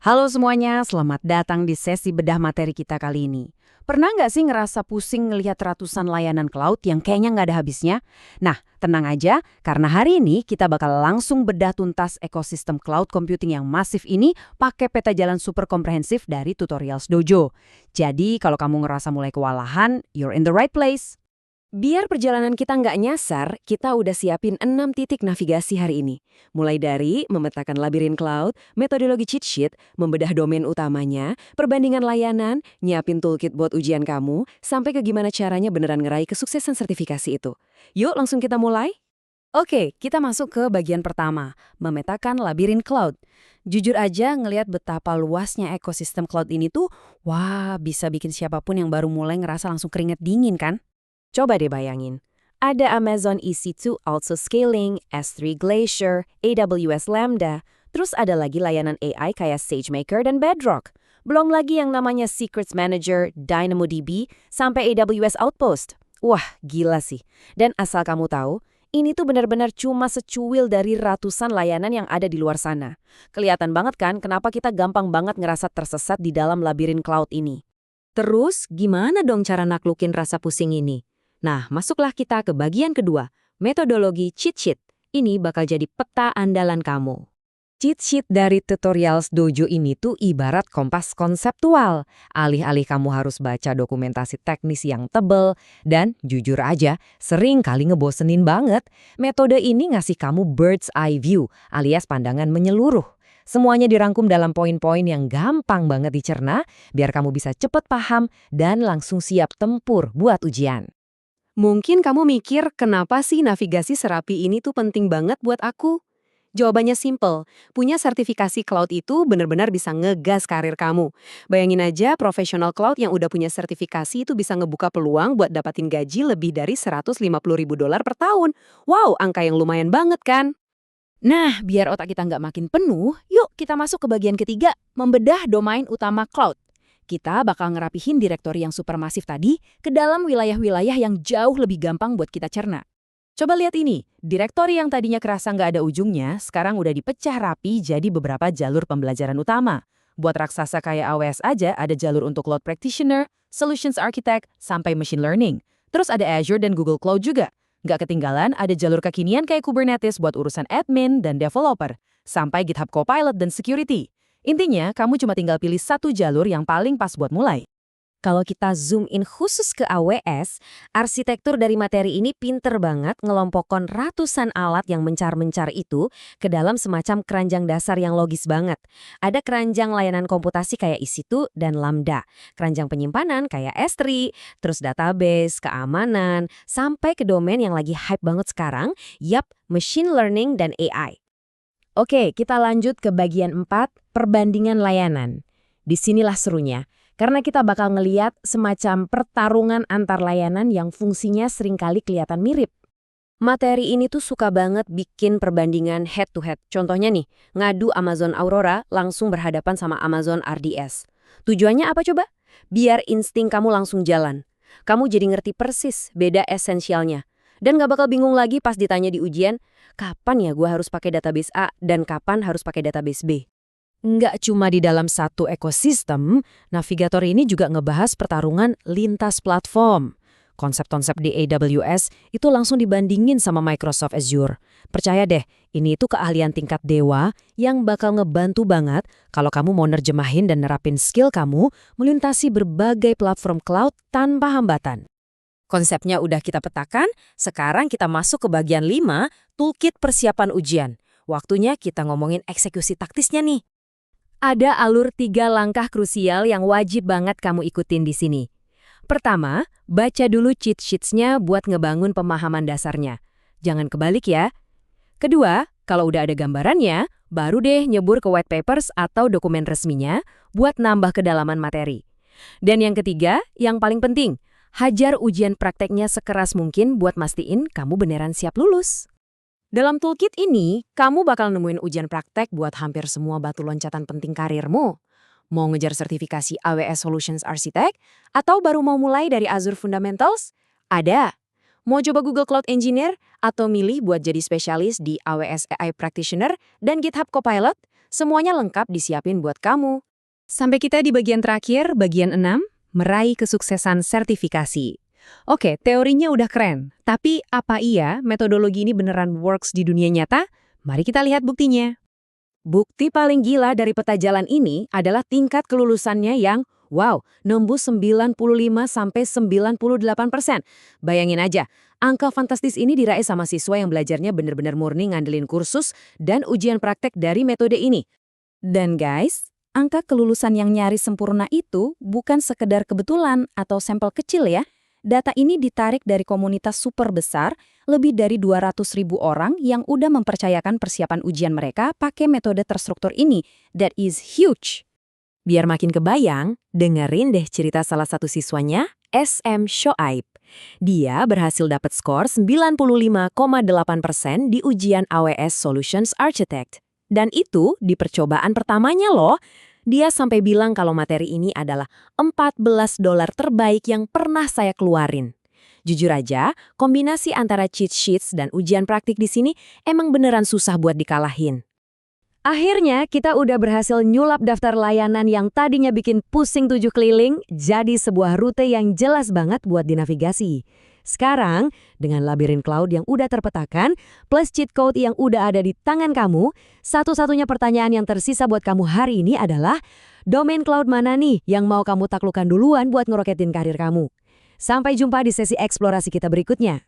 Halo semuanya, selamat datang di sesi bedah materi kita kali ini. Pernah nggak sih ngerasa pusing ngelihat ratusan layanan cloud yang kayaknya nggak ada habisnya? Nah, tenang aja, karena hari ini kita bakal langsung bedah tuntas ekosistem cloud computing yang masif ini pakai peta jalan super komprehensif dari Tutorials Dojo. Jadi, kalau kamu ngerasa mulai kewalahan, you're in the right place. Biar perjalanan kita nggak nyasar, kita udah siapin 6 titik navigasi hari ini. Mulai dari memetakan labirin cloud, metodologi cheat sheet, membedah domain utamanya, perbandingan layanan, nyiapin toolkit buat ujian kamu, sampai ke gimana caranya beneran ngeraih kesuksesan sertifikasi itu. Yuk langsung kita mulai? Oke, kita masuk ke bagian pertama, memetakan labirin cloud. Jujur aja ngelihat betapa luasnya ekosistem cloud ini tuh, wah bisa bikin siapapun yang baru mulai ngerasa langsung keringet dingin kan? Coba deh bayangin. Ada Amazon EC2 Also Scaling, S3 Glacier, AWS Lambda, terus ada lagi layanan AI kayak SageMaker dan Bedrock. Belum lagi yang namanya Secrets Manager, DynamoDB, sampai AWS Outpost. Wah, gila sih. Dan asal kamu tahu, ini tuh benar-benar cuma secuil dari ratusan layanan yang ada di luar sana. Kelihatan banget kan kenapa kita gampang banget ngerasa tersesat di dalam labirin cloud ini. Terus, gimana dong cara naklukin rasa pusing ini? Nah, masuklah kita ke bagian kedua, metodologi cheat sheet. Ini bakal jadi peta andalan kamu. Cheat sheet dari Tutorials Dojo ini tuh ibarat kompas konseptual. Alih-alih kamu harus baca dokumentasi teknis yang tebel, dan jujur aja, sering kali ngebosenin banget, metode ini ngasih kamu bird's eye view, alias pandangan menyeluruh. Semuanya dirangkum dalam poin-poin yang gampang banget dicerna, biar kamu bisa cepet paham dan langsung siap tempur buat ujian. Mungkin kamu mikir, kenapa sih navigasi serapi ini tuh penting banget buat aku? Jawabannya simple, punya sertifikasi cloud itu benar-benar bisa ngegas karir kamu. Bayangin aja profesional cloud yang udah punya sertifikasi itu bisa ngebuka peluang buat dapatin gaji lebih dari $150.000 per tahun. Wow, angka yang lumayan banget kan? Nah, biar otak kita nggak makin penuh, yuk kita masuk ke bagian ketiga, membedah domain utama cloud. Kita bakal ngerapihin direktori yang supermasif tadi ke dalam wilayah-wilayah yang jauh lebih gampang buat kita cerna. Coba lihat ini, direktori yang tadinya kerasa nggak ada ujungnya, sekarang udah dipecah rapi jadi beberapa jalur pembelajaran utama. Buat raksasa kayak AWS aja ada jalur untuk Cloud Practitioner, Solutions Architect, sampai Machine Learning. Terus ada Azure dan Google Cloud juga. Nggak ketinggalan ada jalur kekinian kayak Kubernetes buat urusan admin dan developer, sampai GitHub Copilot dan security. Intinya, kamu cuma tinggal pilih satu jalur yang paling pas buat mulai. Kalau kita zoom in khusus ke AWS, arsitektur dari materi ini pinter banget ngelompokkan ratusan alat yang mencar-mencar itu ke dalam semacam keranjang dasar yang logis banget. Ada keranjang layanan komputasi kayak EC2 dan Lambda, keranjang penyimpanan kayak S3, terus database, keamanan, sampai ke domain yang lagi hype banget sekarang, yap, machine learning dan AI. Oke, kita lanjut ke bagian 4, perbandingan layanan. Disinilah serunya, karena kita bakal ngeliat semacam pertarungan antar layanan yang fungsinya seringkali kelihatan mirip. Materi ini tuh suka banget bikin perbandingan head-to-head. Contohnya nih, ngadu Amazon Aurora langsung berhadapan sama Amazon RDS. Tujuannya apa coba? Biar insting kamu langsung jalan. Kamu jadi ngerti persis beda esensialnya. Dan gak bakal bingung lagi pas ditanya di ujian, kapan ya gue harus pakai database A dan kapan harus pakai database B. Nggak cuma di dalam satu ekosistem, navigator ini juga ngebahas pertarungan lintas platform. Konsep-konsep di AWS itu langsung dibandingin sama Microsoft Azure. Percaya deh, ini itu keahlian tingkat dewa yang bakal ngebantu banget kalau kamu mau nerjemahin dan nerapin skill kamu melintasi berbagai platform cloud tanpa hambatan. Konsepnya udah kita petakan, sekarang kita masuk ke bagian 5, toolkit persiapan ujian. Waktunya kita ngomongin eksekusi taktisnya nih. Ada alur 3 langkah krusial yang wajib banget kamu ikutin di sini. Pertama, baca dulu cheat sheets-nya buat ngebangun pemahaman dasarnya. Jangan kebalik ya. Kedua, kalau udah ada gambarannya, baru deh nyebur ke white papers atau dokumen resminya buat nambah kedalaman materi. Dan yang ketiga, yang paling penting, hajar ujian prakteknya sekeras mungkin buat mastiin kamu beneran siap lulus. Dalam toolkit ini, kamu bakal nemuin ujian praktek buat hampir semua batu loncatan penting karirmu. Mau ngejar sertifikasi AWS Solutions Architect? Atau baru mau mulai dari Azure Fundamentals? Ada. Mau coba Google Cloud Engineer? Atau milih buat jadi spesialis di AWS AI Practitioner dan GitHub Copilot? Semuanya lengkap disiapin buat kamu. Sampai kita di bagian terakhir, bagian 6, meraih kesuksesan sertifikasi. Oke, teorinya udah keren. Tapi apa iya metodologi ini beneran works di dunia nyata? Mari kita lihat buktinya. Bukti paling gila dari peta jalan ini adalah tingkat kelulusannya yang, wow, nembus 95–98%. Bayangin aja, angka fantastis ini diraih sama siswa yang belajarnya bener-bener murni ngandelin kursus dan ujian praktek dari metode ini. Dan guys, angka kelulusan yang nyaris sempurna itu bukan sekedar kebetulan atau sampel kecil ya. Data ini ditarik dari komunitas super besar, lebih dari 200.000 orang yang udah mempercayakan persiapan ujian mereka pakai metode terstruktur ini. That is huge. Biar makin kebayang, dengerin deh cerita salah satu siswanya, SM Shoaib. Dia berhasil dapat skor 95,8% di ujian AWS Solutions Architect. Dan itu di percobaan pertamanya loh. Dia sampai bilang kalau materi ini adalah $14 terbaik yang pernah saya keluarin. Jujur aja, kombinasi antara cheat sheets dan ujian praktik di sini emang beneran susah buat dikalahin. Akhirnya, kita udah berhasil nyulap daftar layanan yang tadinya bikin pusing 7 keliling jadi sebuah rute yang jelas banget buat dinavigasi. Sekarang, dengan labirin cloud yang udah terpetakan, plus cheat code yang udah ada di tangan kamu, satu-satunya pertanyaan yang tersisa buat kamu hari ini adalah, domain cloud mana nih yang mau kamu taklukkan duluan buat ngeroketin karir kamu? Sampai jumpa di sesi eksplorasi kita berikutnya.